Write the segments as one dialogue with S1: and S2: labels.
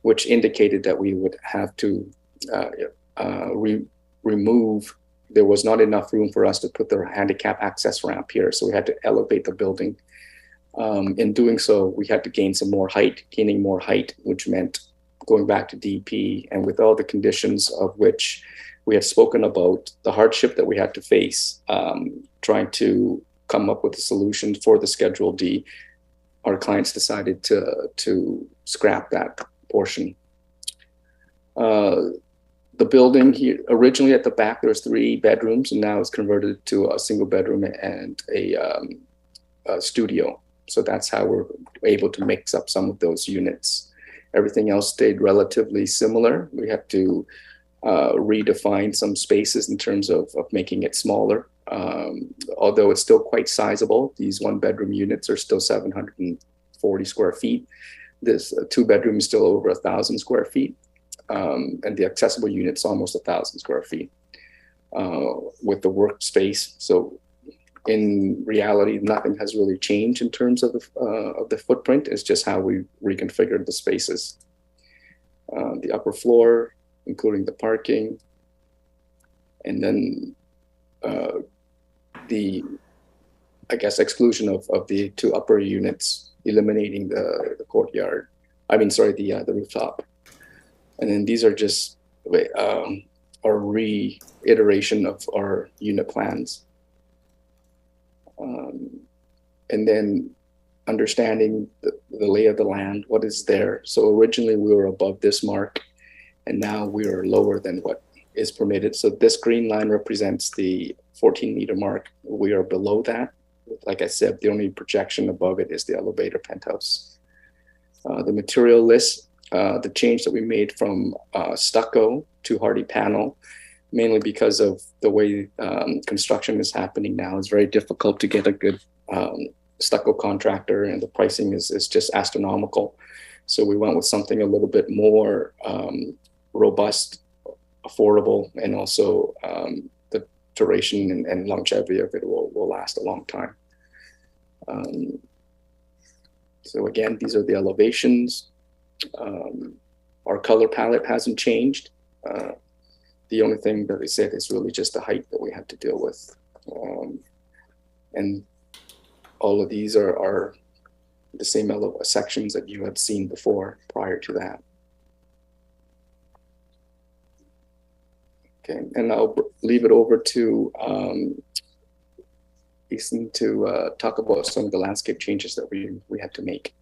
S1: which indicated that we would have to remove. There was not enough room for us to put the handicap access ramp here, so we had to elevate the building. In doing so, we had to gain some more height, gaining more height, which meant going back to DP, and with all the conditions of which we have spoken about, the hardship that we had to face, trying to come up with a solution for the Schedule D, our clients decided to scrap that portion. The building here, originally at the back, there was 3 bedrooms, and now it's converted to a single bedroom and a studio. So that's how we're able to mix up some of those units. Everything else stayed relatively similar. We had to redefine some spaces in terms of making it smaller. Although it's still quite sizable, these 1-bedroom units are still 740 square feet. This 2-bedroom is still over 1,000 square feet. And the accessible unit's almost 1,000 square feet with the workspace. So in reality, nothing has really changed in terms of the footprint. It's just how we reconfigured the spaces. The upper floor, including the parking, and then the, I guess, exclusion of the 2 upper units, eliminating the courtyard. The rooftop. And then these are just our reiteration of our unit plans. And then understanding the lay of the land, what is there. So originally we were above this mark, and now we are lower than what is permitted. So this green line represents the 14-meter mark. We are below that. Like I said, the only projection above it is the elevator penthouse. The material list, the change that we made from stucco to hardy panel, mainly because of the way construction is happening now. It's very difficult to get a good stucco contractor, and the pricing is just astronomical. So we went with something a little bit more robust, affordable, and also the duration and longevity of it will last a long time. So again, these are the elevations. Our color palette hasn't changed. The only thing that we said is really just the height that we have to deal with. And all of these are the same sections that you had seen before prior to that. Okay, and I'll leave it over to Ethan to talk about some of the landscape changes that we had to make.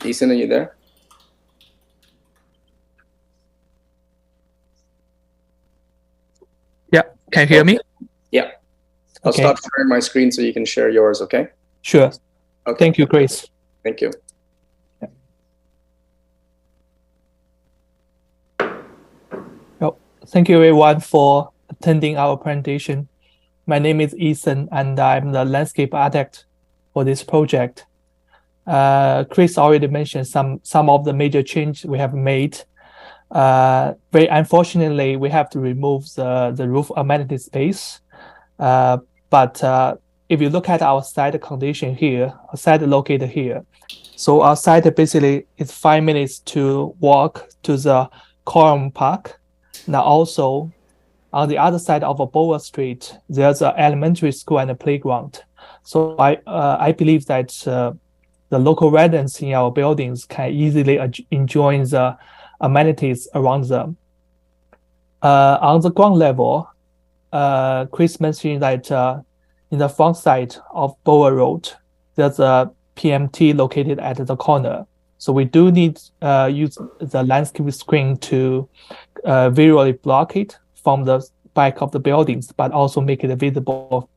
S1: Ethan, are you there?
S2: Yeah, can you hear me?
S1: Yeah. I'll stop sharing my screen so you can share yours, okay?
S2: Sure. Okay. Thank you, Grace.
S1: Thank you.
S2: Well, thank you everyone for attending our presentation. My name is Ethan, and I'm the landscape architect for this project. Chris already mentioned some of the major changes we have made. Very unfortunately, we have to remove the roof amenity space. But if you look at our site condition here, our site located here, so our site basically is 5 minutes to walk to the Coram Park. Now also, on the other side of Bower Street, there's an elementary school and a playground. So I believe that the local residents in our buildings can easily enjoy the amenities around them. On the ground level, Chris mentioned that in the front side of Bower Road, there's a PMT located at the corner. So we do need use the landscape screen to visually block it from the back of the buildings, but also make it visible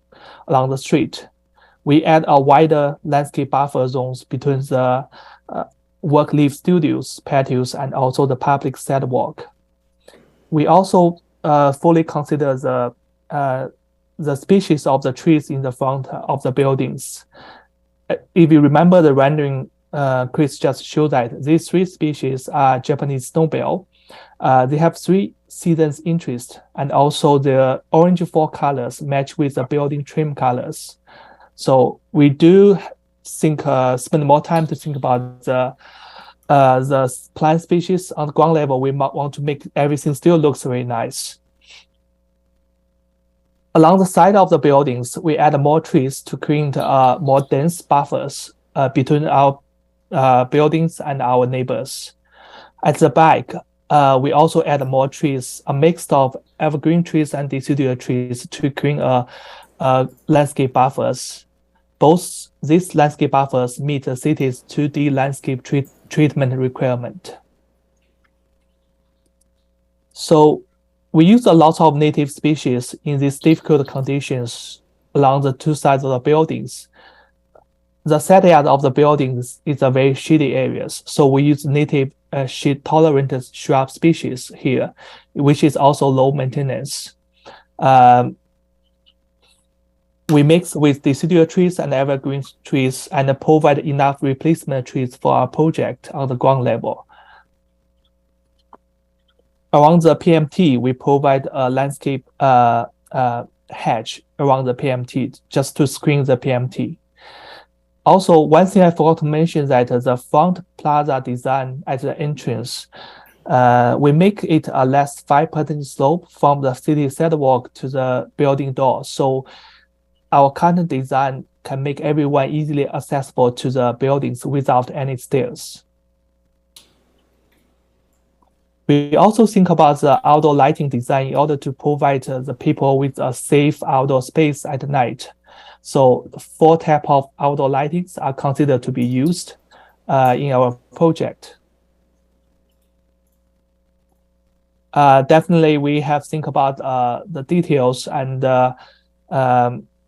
S2: along the street. We add a wider landscape buffer zones between the work-live studios, patios, and also the public sidewalk. We also fully consider the species of the trees in the front of the buildings. If you remember the rendering, Chris just showed that these 3 species are Japanese snowbell. They have 3 seasons interest, and also the orange fall colors match with the building trim colors. So we do spend more time to think about the plant species on the ground level. We might want to make everything still looks very nice. Along the side of the buildings, we add more trees to create more dense buffers between our buildings and our neighbors. At the back, we also add more trees, a mix of evergreen trees and deciduous trees to create landscape buffers. Both these landscape buffers meet the city's 2D landscape treatment requirement. So we use a lot of native species in these difficult conditions along the two sides of the buildings. The setting of the buildings is a very shady areas, so we use native shade-tolerant shrub species here, which is also low maintenance. We mix with deciduous trees and evergreen trees and provide enough replacement trees for our project on the ground level. Around the PMT, we provide a landscape hedge around the PMT just to screen the PMT. Also, one thing I forgot to mention that the front plaza design at the entrance, we make it a less 5% slope from the city sidewalk to the building door. So our current design can make everyone easily accessible to the buildings without any stairs. We also think about the outdoor lighting design in order to provide the people with a safe outdoor space at night. So 4 types of outdoor lightings are considered to be used in our project. Definitely, we have think about the details, and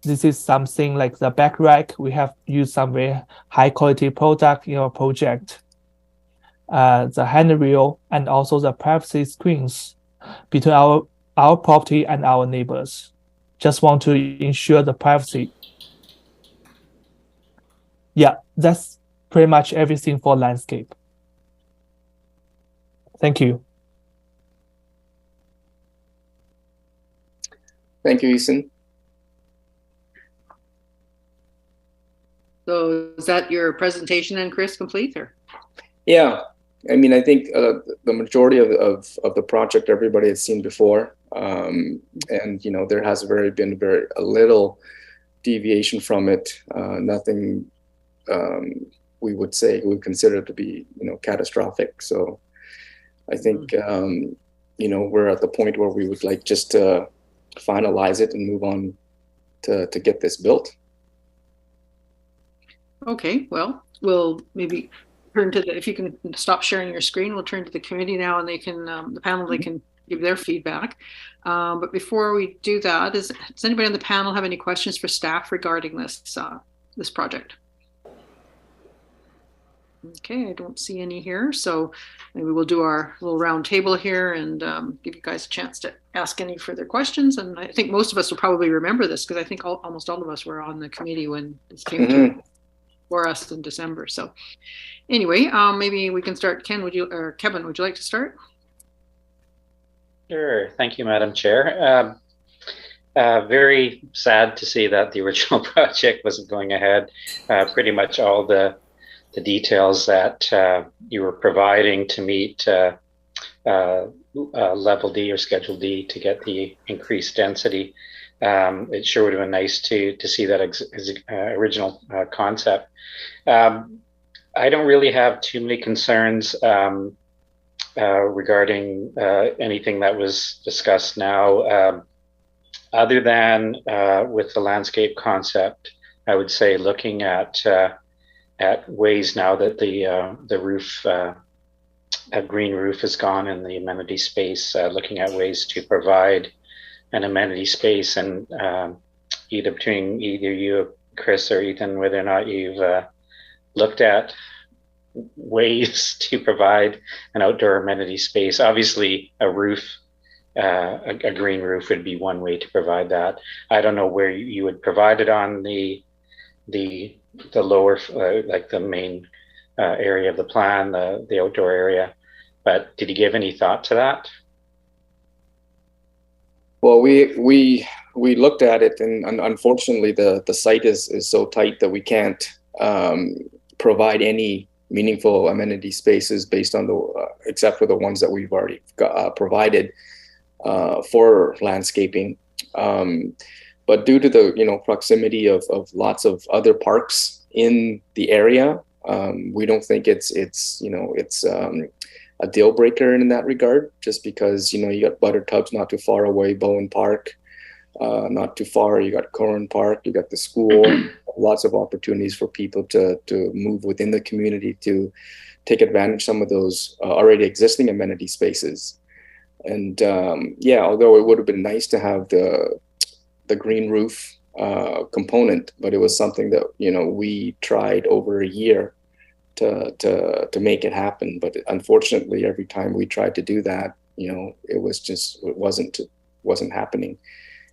S2: this is something like the back rack. We have used some very high quality product in our project. The handrail and also the privacy screens between our property and our neighbors. Just want to ensure the privacy. Yeah, that's pretty much everything for landscape. Thank you.
S1: Thank you, Eason.
S3: So is that your presentation then, Chris, complete? Or?
S1: Yeah, I mean, I think the majority of the project everybody has seen before, and you know, there has been a little deviation from it. Nothing we would consider to be, you know, catastrophic. So I think you know, we're at the point where we would like just to finalize it and move on to get this built.
S3: Okay, well, we'll maybe turn to if you can stop sharing your screen, we'll turn to the committee now, and they can, the panel, they can give their feedback. But before we do that, does anybody on the panel have any questions for staff regarding this project? Okay, I don't see any here, so maybe we'll do our little round table here and give you guys a chance to ask any further questions. And I think most of us will probably remember this because I think almost all of us were on the committee when this came to for us in December. So anyway, maybe we can start. Kevin, would you like to start?
S4: Sure. Thank you, Madam Chair. Very sad to see that the original project wasn't going ahead. Pretty much all the details that you were providing to meet level D or Schedule D to get the increased density. It sure would have been nice to see that original concept. I don't really have too many concerns regarding anything that was discussed now, other than with the landscape concept. I would say looking at ways now that the roof, a green roof is gone in the amenity space, looking at ways to provide an amenity space, and between either you, Chris, or Ethan, whether or not you've looked at ways to provide an outdoor amenity space. Obviously, a roof, a green roof would be one way to provide that. I don't know where you would provide it on the lower, like the main area of the plan, the outdoor area. But did you give any thought to that?
S1: Well, we we looked at it, and unfortunately, the site is so tight that we can't provide any meaningful amenity spaces based on the except for the ones that we've already provided for landscaping. But due to the proximity of lots of other parks in the area, we don't think it's a deal breaker in that regard. Just because you got Butter Tubs not too far away, Bowen Park not too far, you got Corrin Park, you got the school. Lots of opportunities for people to move within the community to take advantage of some of those already existing amenity spaces. And yeah, although it would have been nice to have the green roof component, but it was something that we tried over a year to make it happen. But unfortunately, every time we tried to do that, it wasn't happening.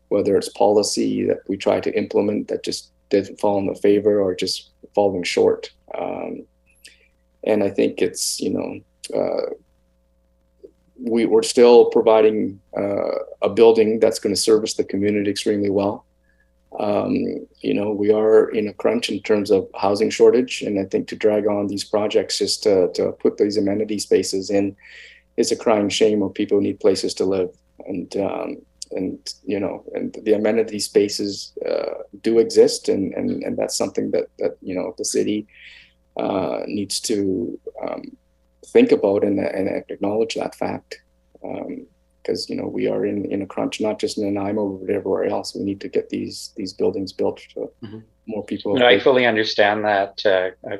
S1: Whether it's policy that we try to implement that just didn't fall in the favor, or just falling short. And I think it's we're still providing a building that's going to service the community extremely well. We are in a crunch in terms of housing shortage, and I think to drag on these projects just to put these amenity spaces in is a crying shame. Where people need places to live, and the amenity spaces do exist, and that's something that the city needs to think about and acknowledge that fact, because we are in a crunch, not just in Nanaimo but everywhere else. We need to get these buildings built so more people.
S4: No, I fully understand that,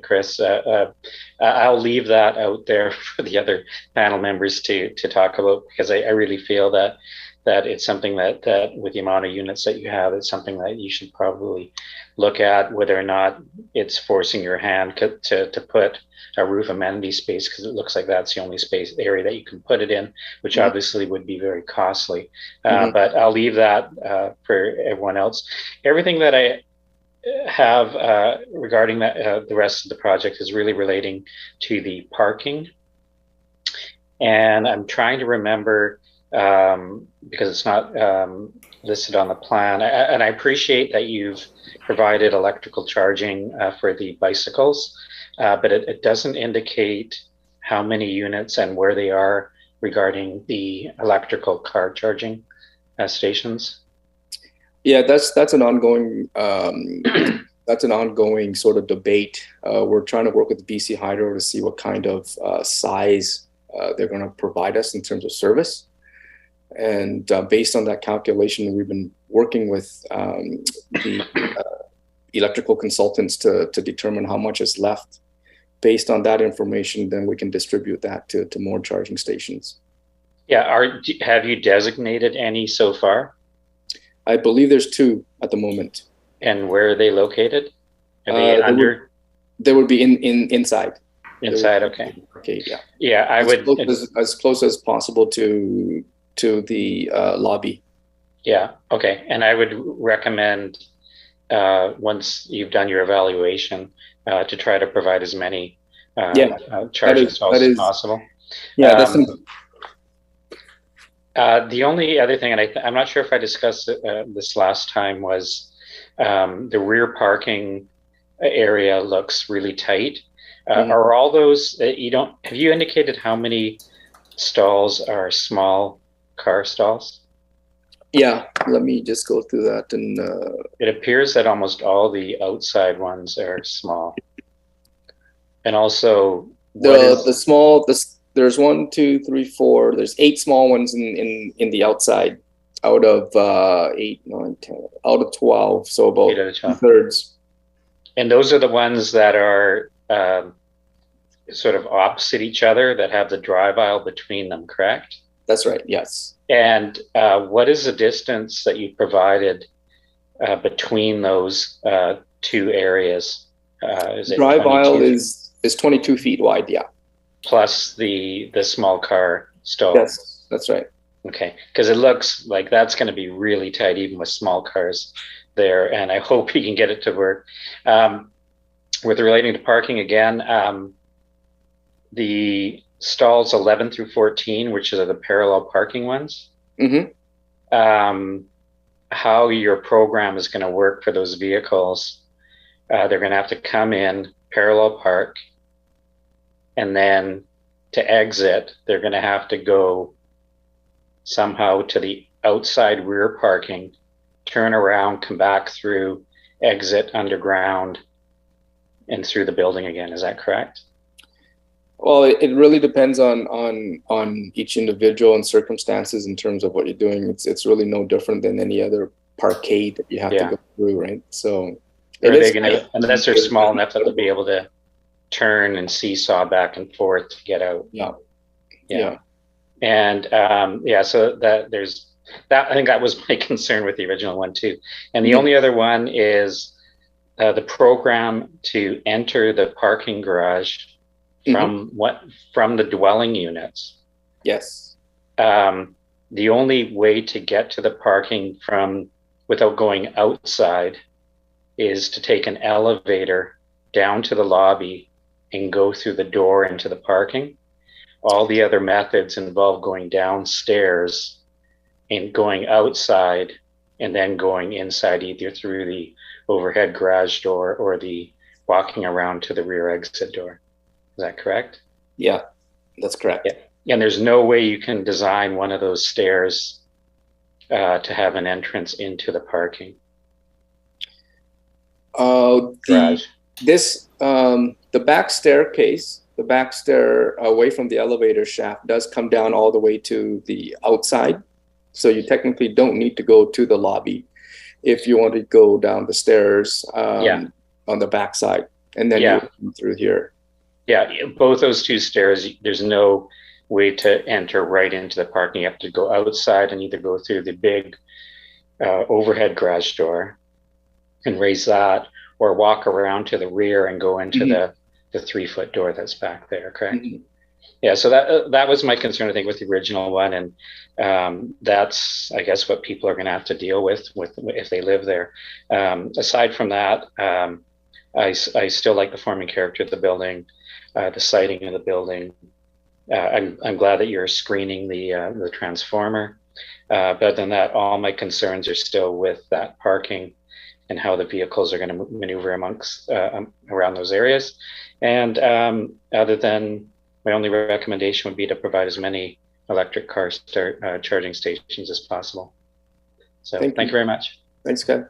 S4: Chris. I'll leave that out there for the other panel members to talk about, because I really feel that it's something that with the amount of units that you have, it's something that you should probably look at, whether or not it's forcing your hand to put a roof amenity space, because it looks like that's the only area that you can put it in, which obviously would be very costly. But I'll leave that for everyone else. Everything that I have regarding the rest of the project is really relating to the parking. And I'm trying to remember, because it's not listed on the plan, and I appreciate that you've provided electrical charging for the bicycles, but it doesn't indicate how many units and where they are regarding the electrical car charging stations.
S1: Yeah, that's an ongoing sort of debate. We're trying to work with BC Hydro to see what kind of size they're going to provide us in terms of service. And based on that calculation, we've been working with the electrical consultants to determine how much is left. Based on that information, then we can distribute that to more charging stations.
S4: Yeah, have you designated any so far?
S1: I believe there's 2 at the moment.
S4: And where are they located? Are they under?
S1: They would be inside.
S4: Inside, okay.
S1: Okay, yeah.
S4: Yeah, I would
S1: as close as possible to the lobby.
S4: Yeah, okay. And I would recommend once you've done your evaluation to try to provide as many charging stalls as possible.
S1: Yeah, that's
S4: the only other thing, and I'm not sure if I discussed this last time, was the rear parking area looks really tight. Are all those have you indicated how many stalls are small car stalls?
S1: Yeah, let me just go through that. And
S4: it appears that almost all the outside ones are small. And also
S1: there's 1, 2, 3, 4. There's 8 small ones in the outside out of 8, 9, 10, out of 12. So about 2/3.
S4: And those are the ones that are sort of opposite each other, that have the drive aisle between them, correct?
S1: That's right, yes.
S4: And what is the distance that you provided between those 2 areas? Is it
S1: drive aisle is 22 feet wide, yeah.
S4: Plus the small car stall.
S1: Yes, that's right.
S4: Okay, because it looks like that's going to be really tight, even with small cars there. And I hope you can get it to work. With relating to parking again, the stalls 11 through 14, which are the parallel parking ones. how your program is going to work for those vehicles. They're going to have to come in, parallel park, and then to exit, they're going to have to go somehow to the outside rear parking, turn around, come back through, exit underground, and through the building again. Is that correct?
S1: Well, it really depends on each individual and circumstances in terms of what you're doing. It's really no different than any other parkade that you have to go through, right? So,
S4: are they going to, unless they're small enough that they'll be able to turn and seesaw back and forth to get out?
S1: Yeah.
S4: And so that there's that. I think that was my concern with the original one too. And the only other one is the program to enter the parking garage from the dwelling units.
S1: Yes.
S4: The only way to get to the parking without going outside is to take an elevator down to the lobby and go through the door into the parking. All the other methods involve going downstairs and going outside and then going inside either through the overhead garage door or the walking around to the rear exit door. Is that correct?
S1: Yeah, that's correct.
S4: Yeah. And there's no way you can design one of those stairs to have an entrance into the parking.
S1: The back staircase, the back stair away from the elevator shaft does come down all the way to the outside. So you technically don't need to go to the lobby if you want to go down the stairs on the back side. And then you come through here.
S4: Yeah, both those two stairs, there's no way to enter right into the parking. You have to go outside and either go through the big overhead garage door and raise that, or walk around to the rear and go into the 3-foot door that's back there, correct? Yeah, so that was my concern, I think, with the original one, and that's, I guess, what people are going to have to deal with if they live there. Aside from that, I still like the form and character of the building, the siting of the building. I'm glad that you're screening the transformer. But other than that, all my concerns are still with that parking and how the vehicles are going to maneuver amongst around those areas. And other than, my only recommendation would be to provide as many electric car charging stations as possible. So thank you very much.
S1: Thanks, Kevin.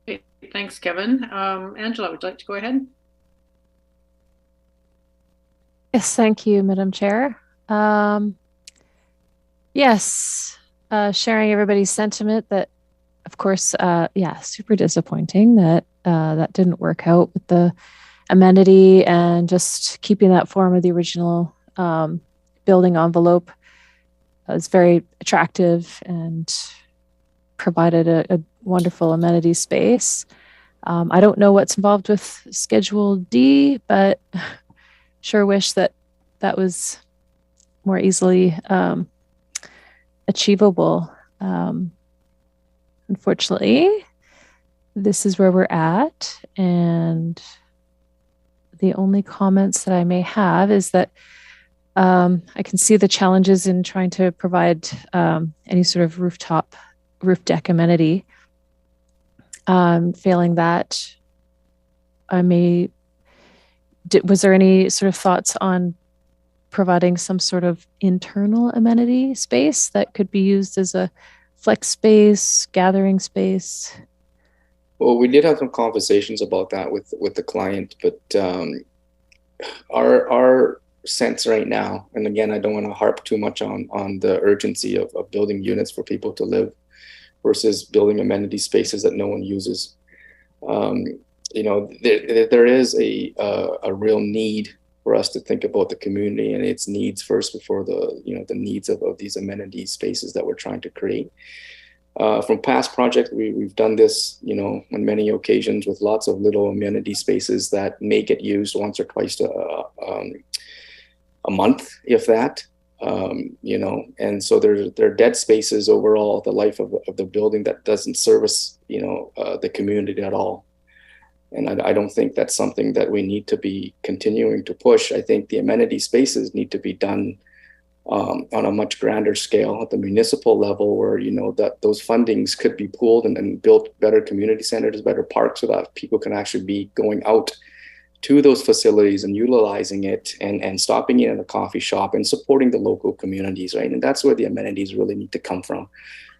S3: Okay, thanks, Kevin. Angela, would you like to go ahead?
S5: Yes, thank you, Madam Chair. Yes, sharing everybody's sentiment that, of course, super disappointing that that didn't work out with the amenity, and just keeping that form of the original building envelope was very attractive and provided a wonderful amenity space. I don't know what's involved with Schedule D, but sure wish that that was more easily achievable. Unfortunately, this is where we're at, and the only comments that I may have is that I can see the challenges in trying to provide any sort of roof deck amenity. Failing that, was there any sort of thoughts on providing some sort of internal amenity space that could be used as a flex space, gathering space?
S1: Well, we did have some conversations about that with the client, but our sense right now, and again, I don't want to harp too much on the urgency of building units for people to live versus building amenity spaces that no one uses. There is a real need for us to think about the community and its needs first before the needs of these amenity spaces that we're trying to create. From past projects, we've done this, on many occasions with lots of little amenity spaces that may get used once or twice a month, if that. And so there are dead spaces overall, the life of the building that doesn't service, the community at all. And I don't think that's something that we need to be continuing to push. I think the amenity spaces need to be done on a much grander scale at the municipal level, where that those fundings could be pooled and build better community centers, better parks, so that people can actually be going out to those facilities and utilizing it and stopping in at a coffee shop and supporting the local communities, right? And that's where the amenities really need to come from,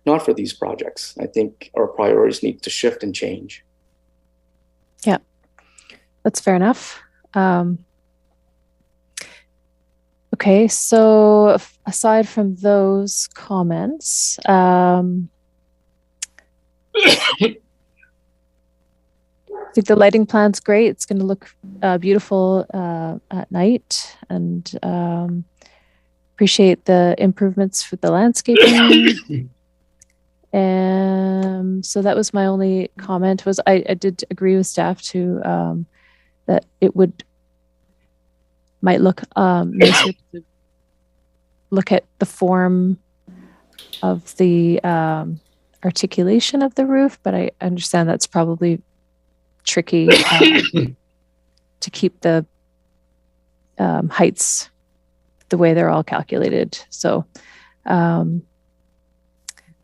S1: not for these projects. I think our priorities need to shift and change.
S5: Yeah, that's fair enough. Okay, so aside from those comments, I think the lighting plan's great. It's going to look beautiful at night, and appreciate the improvements for the landscaping. And so that was my only comment. Was I did agree with staff too, that it might look nicer to look at the form of the articulation of the roof, but I understand that's probably tricky to keep the heights the way they're all calculated. So other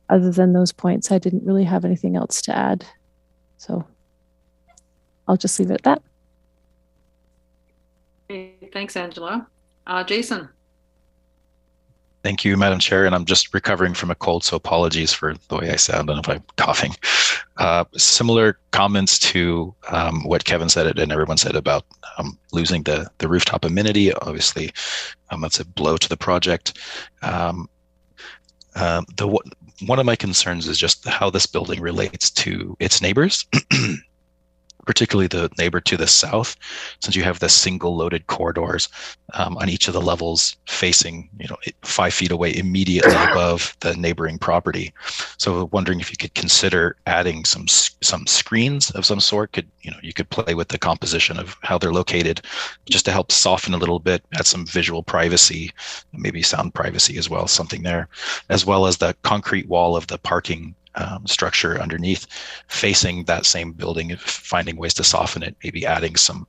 S5: than those points, I didn't really have anything else to add. So I'll just leave it at that.
S3: Okay, thanks, Angela. Jason.
S6: Thank you, Madam Chair. And I'm just recovering from a cold, so apologies for the way I sound and if I'm coughing. Similar comments to what Kevin said and everyone said about losing the rooftop amenity. Obviously, that's a blow to the project. One of my concerns is just how this building relates to its neighbors. Particularly the neighbor to the south, since you have the single loaded corridors on each of the levels facing, 5 feet away immediately above the neighboring property. So wondering if you could consider adding some screens of some sort. You could play with the composition of how they're located, just to help soften a little bit, add some visual privacy, maybe sound privacy as well, something there, as well as the concrete wall of the parking structure underneath facing that same building, finding ways to soften it, maybe adding some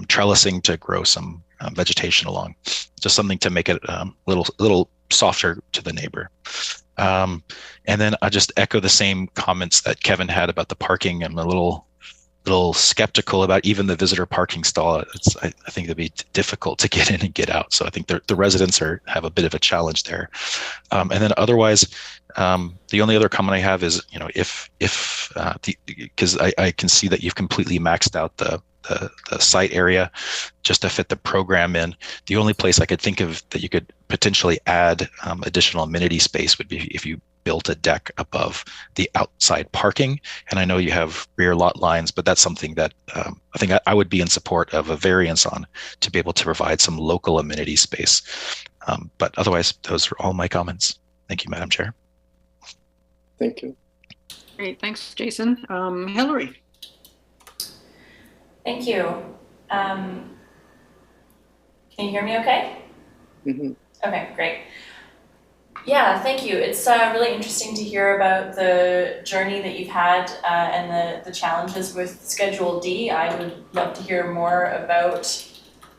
S6: trellising to grow some vegetation along, just something to make it a little softer to the neighbor. And then I just echo the same comments that Kevin had about the parking. I'm a little skeptical about even the visitor parking stall. I think it'd be difficult to get in and get out. So I think the residents have a bit of a challenge there. And then otherwise, the only other comment I have is, because I can see that you've completely maxed out the site area just to fit the program in. The only place I could think of that you could potentially add additional amenity space would be if you built a deck above the outside parking. And I know you have rear lot lines, but that's something that I think I would be in support of a variance on, to be able to provide some local amenity space. But otherwise, those are all my comments. Thank you, Madam Chair.
S1: Thank you.
S3: Great, thanks, Jason. Hillary.
S7: Thank you. Can you hear me okay?
S1: Mm-hmm.
S7: Okay, great. Yeah, thank you. It's really interesting to hear about the journey that you've had and the challenges with Schedule D. I would love to hear more about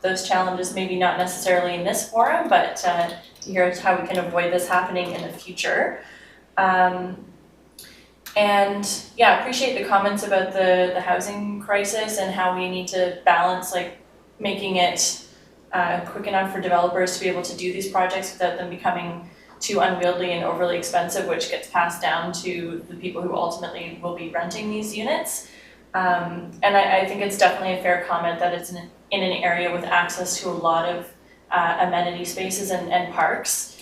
S7: those challenges, maybe not necessarily in this forum, but to hear how we can avoid this happening in the future. And yeah, appreciate the comments about the housing crisis and how we need to balance making it quick enough for developers to be able to do these projects without them becoming too unwieldy and overly expensive, which gets passed down to the people who ultimately will be renting these units. And I think it's definitely a fair comment that it's in an area with access to a lot of amenity spaces and parks.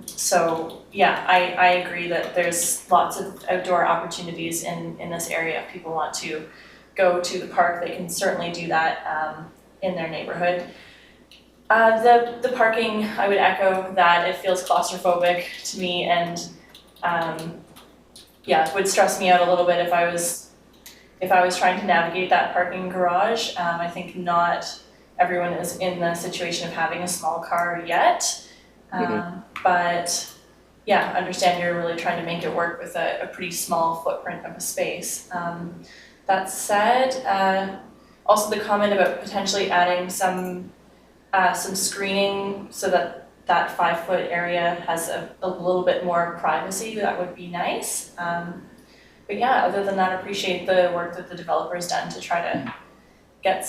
S7: So yeah, I agree that there's lots of outdoor opportunities in this area. If people want to go to the park, they can certainly do that in their neighborhood. The parking, I would echo that it feels claustrophobic to me, and yeah, it would stress me out a little bit if I was trying to navigate that parking garage. I think not everyone is in the situation of having a small car yet. But yeah, understand you're really trying to make it work with a pretty small footprint of a space. That said, also the comment about potentially adding some screening so that that 5-foot area has a little bit more privacy, that would be nice. But yeah, other than that, appreciate the work that the developer's done to try to get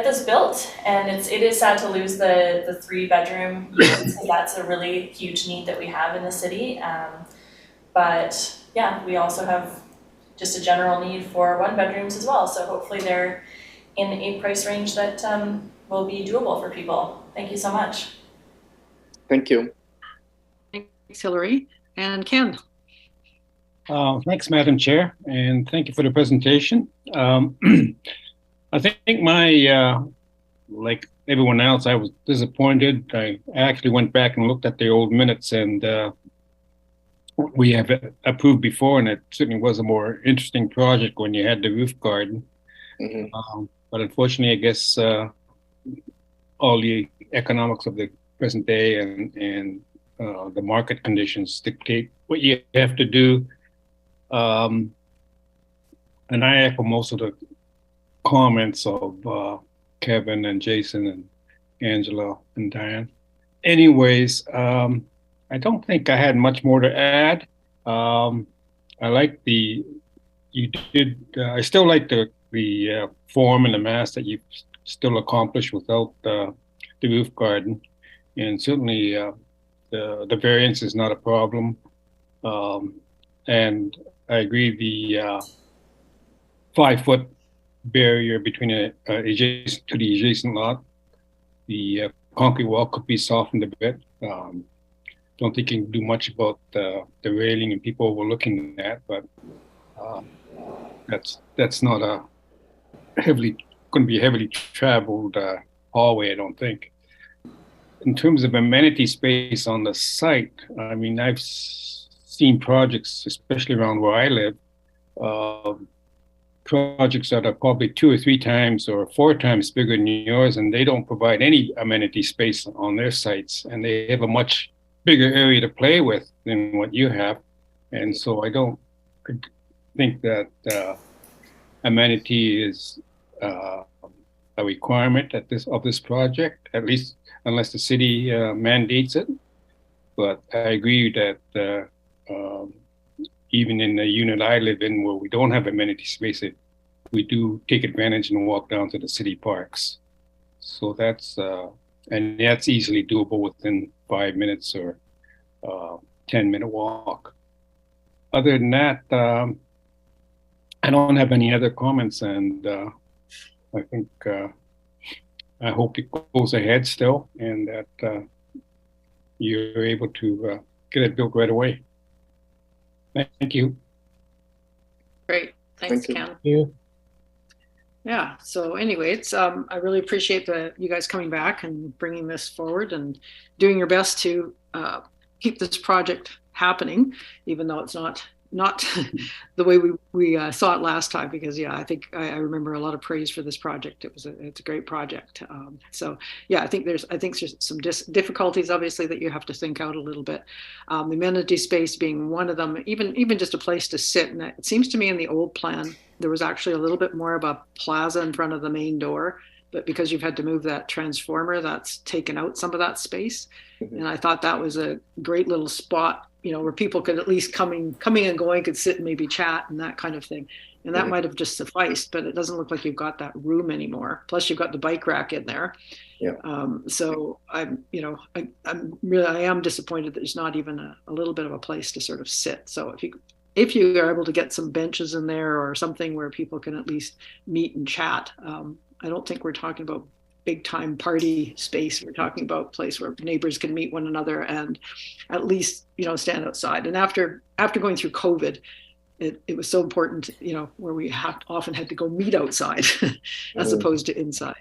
S7: this built. And it is sad to lose the 3-bedroom units. That's a really huge need that we have in the city. But yeah, we also have just a general need for 1-bedrooms as well. So hopefully they're in a price range that will be doable for people. Thank you so much.
S1: Thank you.
S3: Thanks, Hillary. And Ken.
S8: Thanks, Madam Chair, and thank you for the presentation. I think like everyone else, I was disappointed. I actually went back and looked at the old minutes, and we have approved before, and it certainly was a more interesting project when you had the roof garden.
S1: Mm-hmm.
S8: But unfortunately, I guess all the economics of the present day and the market conditions dictate what you have to do. And I echo most of the comments of Kevin and Jason and Angela and Diane. Anyways, I don't think I had much more to add. I like I still like the form and the mass that you still accomplished without the roof garden. And certainly the variance is not a problem. And I agree the 5-foot barrier between adjacent to the adjacent lot. The concrete wall could be softened a bit. Don't think you can do much about the railing and people overlooking that, but that's not going to be a heavily traveled hallway, I don't think. In terms of amenity space on the site, I mean, I've seen projects, especially around where I live, projects that are probably 2 or 3 times or 4 times bigger than yours, and they don't provide any amenity space on their sites, and they have a much bigger area to play with than what you have. And so I don't think that amenity is a requirement of this project, at least unless the city mandates it. But I agree that even in the unit I live in, where we don't have amenity space, we do take advantage and walk down to the city parks. So that's easily doable within 5 minutes or 10-minute walk. Other than that, I don't have any other comments, and I think I hope it goes ahead still, and that you're able to get it built right away. Thank you.
S3: Great. Thanks,
S1: Thank you.
S3: Ken.
S2: Thank you.
S3: Yeah. So anyway, it's I really appreciate you guys coming back and bringing this forward and doing your best to keep this project happening, even though it's not the way we saw it last time, because I think I remember a lot of praise for this project. It's a great project. So yeah, I think there's some difficulties obviously that you have to think out a little bit. The amenity space being one of them, even just a place to sit. And it seems to me in the old plan there was actually a little bit more of a plaza in front of the main door, but because you've had to move that transformer, that's taken out some of that space. Mm-hmm. And I thought that was a great little spot, where people could at least coming and going could sit and maybe chat and that kind of thing. And that might have just sufficed, but it doesn't look like you've got that room anymore. Plus you've got the bike rack in there. Yeah. So I am disappointed that there's not even a little bit of a place to sort of sit. So if you are able to get some benches in there or something where people can at least meet and chat, I don't think we're talking about big time party space. We're talking about a place where neighbors can meet one another and at least, stand outside. And after going through COVID, it was so important, where we often had to go meet outside as opposed to inside.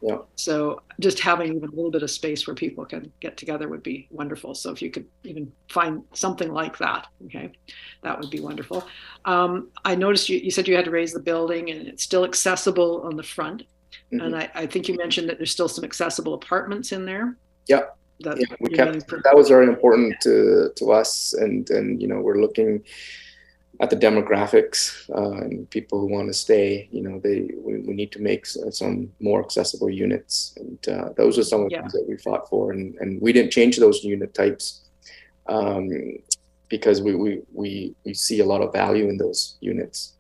S3: Yeah. So just having even a little bit of space where people can get together would be wonderful. So if you could even find something like that, okay, that would be wonderful. I noticed you said you had to raise the building and it's still accessible on the front. Mm-hmm. And I think you mentioned that there's still some accessible apartments in there.
S1: Yeah. We kept that was very important to us, and we're looking at the demographics and people who want to stay. You know, we need to make some more accessible units, and those are some of the things that we fought for, and we didn't change those unit types because we see a lot of value in those units.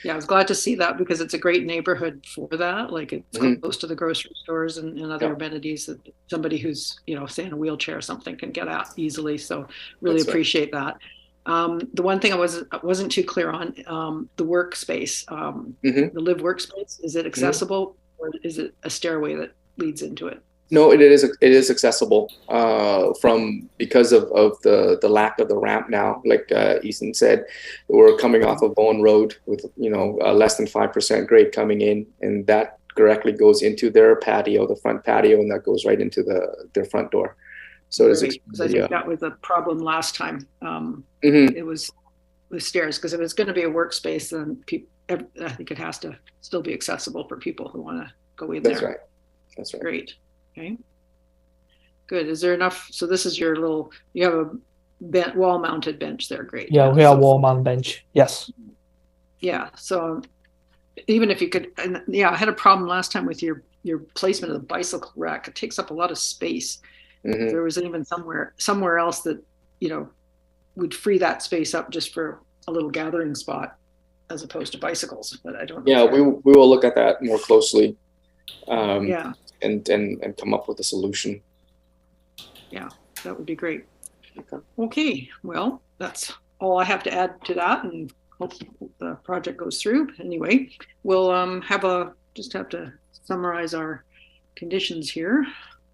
S3: Yeah, I was glad to see that because it's a great neighborhood for that. Like it's close to the grocery stores and other amenities that somebody who's, you know, say in a wheelchair or something can get at easily. So really appreciate that. The one thing I wasn't too clear on, the workspace, the live workspace, is it accessible or is it a stairway that leads into it?
S1: No, it is accessible because of the lack of the ramp now. Like Ethan said, we're coming off of Bowen Road with, you know, less than 5% grade coming in, and that directly goes into their patio, the front patio, and that goes right into their front door. So it's
S3: because I think that was a problem last time. It was the stairs, because if it's going to be a workspace, then I think it has to still be accessible for people who want to go in there.
S1: That's right.
S3: Great. Okay. Good. Is there enough? So this is your little. You have a wall-mounted bench there. Great.
S2: Yeah, we have a wall-mounted bench. Yes.
S3: Yeah. So even if you could, and I had a problem last time with your placement of the bicycle rack. It takes up a lot of space. If there was even somewhere else that, you know, would free that space up just for a little gathering spot as opposed to bicycles, but I don't know.
S1: Yeah, we will look at that more closely. And come up with a solution. Yeah,
S3: that would be great. Okay, well, that's all I have to add to that, and hope the project goes through. Anyway, we'll have to summarize our conditions here.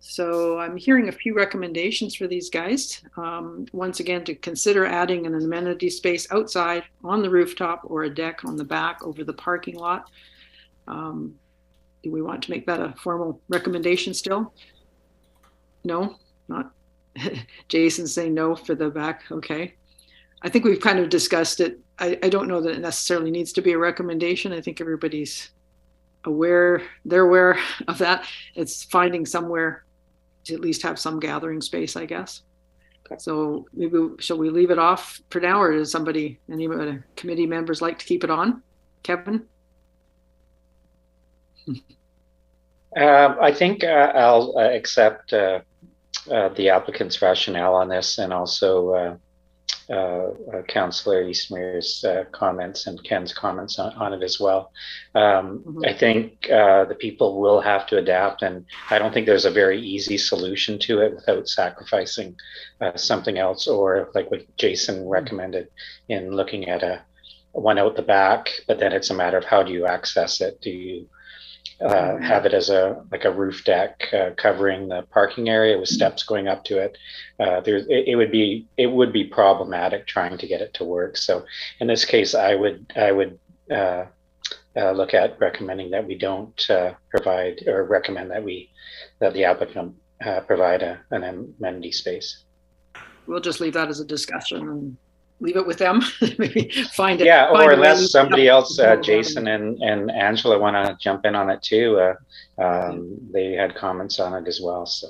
S3: So I'm hearing a few recommendations for these guys. Once again, to consider adding an amenity space outside on the rooftop or a deck on the back over the parking lot. Do we want to make that a formal recommendation still? No, not. Jason's saying no for the back. Okay. I think we've kind of discussed it. I don't know that it necessarily needs to be a recommendation. I think everybody's aware, they're aware of that. It's finding somewhere to at least have some gathering space, I guess. Okay. So maybe, shall we leave it off for now, or does any committee members like to keep it on? Kevin?
S4: I think I'll accept the applicant's rationale on this, and also Councillor Eastmere's comments and Ken's comments on it as well. I think the people will have to adapt, and I don't think there's a very easy solution to it without sacrificing something else, or like what Jason recommended in looking at one out the back, but then it's a matter of how do you access it? Do you have it as a roof deck covering the parking area with steps going up to it? It would be problematic trying to get it to work. So in this case, I would look at recommending that we don't provide, or recommend that the applicant provide an amenity space.
S3: We'll just leave that as a discussion and leave it with them. Maybe find it.
S4: Yeah, or unless somebody else, Jason and Angela, want to jump in on it too. They had comments on it as well. So.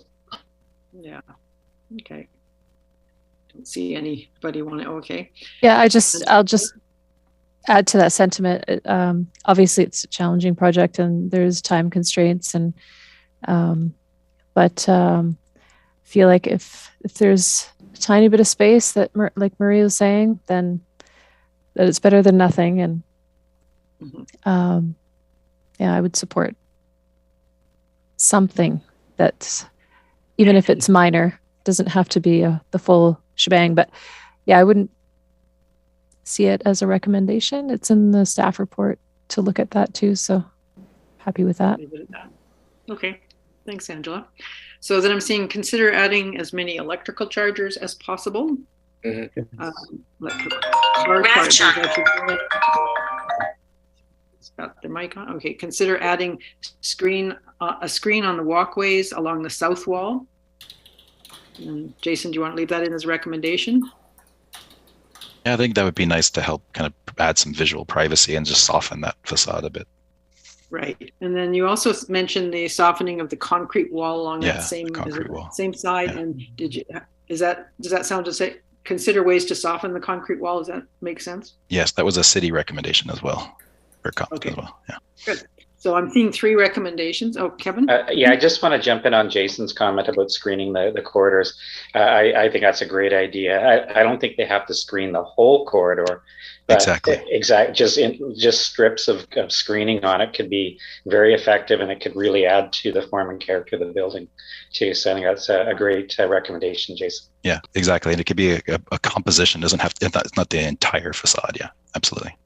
S3: Yeah. Okay. Don't see anybody want to. Okay.
S5: Yeah, I'll just add to that sentiment. Obviously, it's a challenging project, and there's time constraints, and but feel like if there's a tiny bit of space that, like Marie was saying, then that it's better than nothing. And I would support something that's, even if it's minor, doesn't have to be the full shebang. But yeah, I wouldn't see it as a recommendation. It's in the staff report to look at that too. So happy with that.
S3: Okay. Thanks, Angela. So then I'm seeing consider adding as many electrical chargers as possible. Got the mic on. Okay. Consider adding a screen on the walkways along the south wall. And Jason, do you want to leave that in as a recommendation?
S6: Yeah, I think that would be nice to help kind of add some visual privacy and just soften that facade a bit.
S3: Right. And then you also mentioned the softening of the concrete wall along that same side. Yeah. And does that sound consider ways to soften the concrete wall. Does that make sense?
S6: Yes, that was a city recommendation as well, or comment
S3: Okay.
S6: as well. Yeah.
S3: Good. So I'm seeing 3 recommendations. Oh, Kevin?
S4: Yeah, I just want to jump in on Jason's comment about screening the corridors. I think that's a great idea. I don't think they have to screen the whole corridor. But
S6: Exactly.
S4: Just strips of screening on it could be very effective, and it could really add to the form and character of the building too. So I think that's a great recommendation, Jason.
S6: Yeah, exactly. And it could be a composition. Doesn't have to, it's not the entire facade. Yeah, absolutely.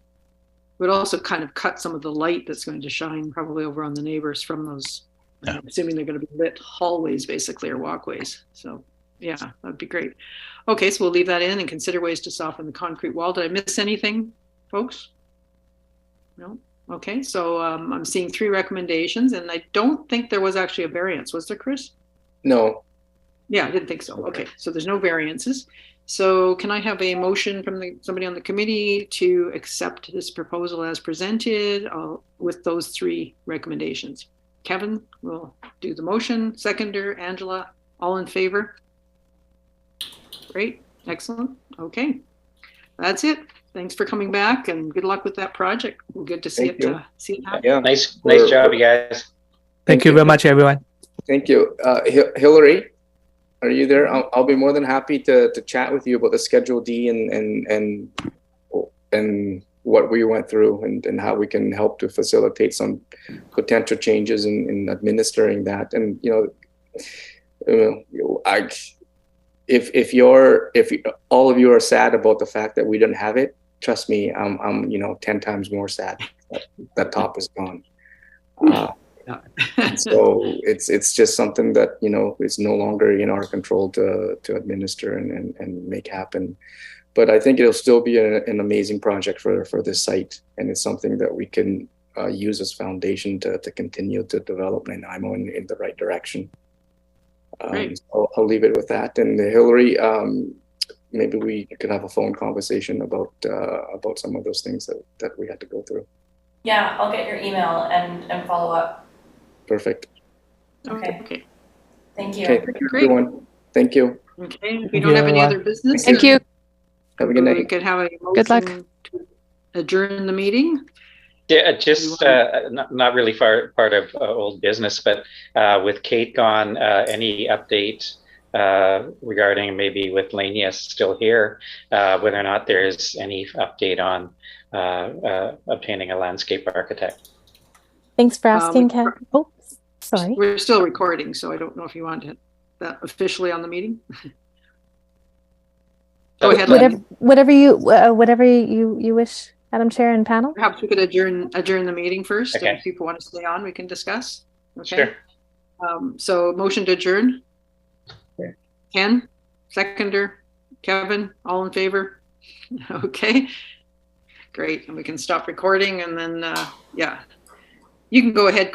S3: Would also kind of cut some of the light that's going to shine probably over on the neighbors from those,
S6: Yeah.
S3: I'm assuming they're going to be lit hallways basically, or walkways. So yeah, that'd be great. Okay, so we'll leave that in and consider ways to soften the concrete wall. Did I miss anything, folks? No? Okay, so I'm seeing 3 recommendations, and I don't think there was actually a variance. Was there, Chris?
S1: No.
S3: Yeah, I didn't think so. Okay, so there's no variances. So can I have a motion from somebody on the committee to accept this proposal as presented with those 3 recommendations? Kevin will do the motion. Seconder, Angela, all in favor? Great, excellent. Okay, that's it. Thanks for coming back, and good luck with that project. We'll get to see
S1: Thank you.
S3: see it happen.
S1: Yeah.
S4: Nice job, you guys.
S2: Thank you very much, everyone.
S1: Thank you. Hillary, are you there? I'll be more than happy to chat with you about the Schedule D and what we went through and how we can help to facilitate some potential changes in administering that. And if all of you are sad about the fact that we didn't have it, trust me, I'm 10 times more sad that top is gone. So it's just something that is no longer in our control to administer and make happen. But I think it'll still be an amazing project for this site, and it's something that we can use as foundation to continue to develop Nanaimo in the right direction. I'll leave it with that. And Hillary, maybe we could have a phone conversation about some of those things that we had to go through.
S7: Yeah, I'll get your email and follow up.
S1: Perfect.
S7: Okay. Thank you.
S1: Okay, thank you, everyone. Thank you.
S3: Okay, if we don't have any other business.
S5: Thank you.
S1: Have a good night.
S3: We could have a motion
S5: Good luck.
S3: to adjourn the meeting.
S4: Yeah, just not really part of old business, but with Kate gone, any update regarding maybe with Lania still here, whether or not there's any update on obtaining a landscape architect?
S9: Thanks for asking, Ken. Oh, sorry.
S3: We're still recording, so I don't know if you want that officially on the meeting. Go ahead, Lania.
S9: Whatever you wish, Madam Chair and panel.
S3: Perhaps we could adjourn the meeting first.
S4: Okay.
S3: If people want to stay on, we can discuss. Okay.
S4: Sure.
S3: So motion to adjourn.
S1: Okay.
S3: Ken, seconder, Kevin, all in favor? Okay. Great. And we can stop recording, and then yeah, you can go ahead.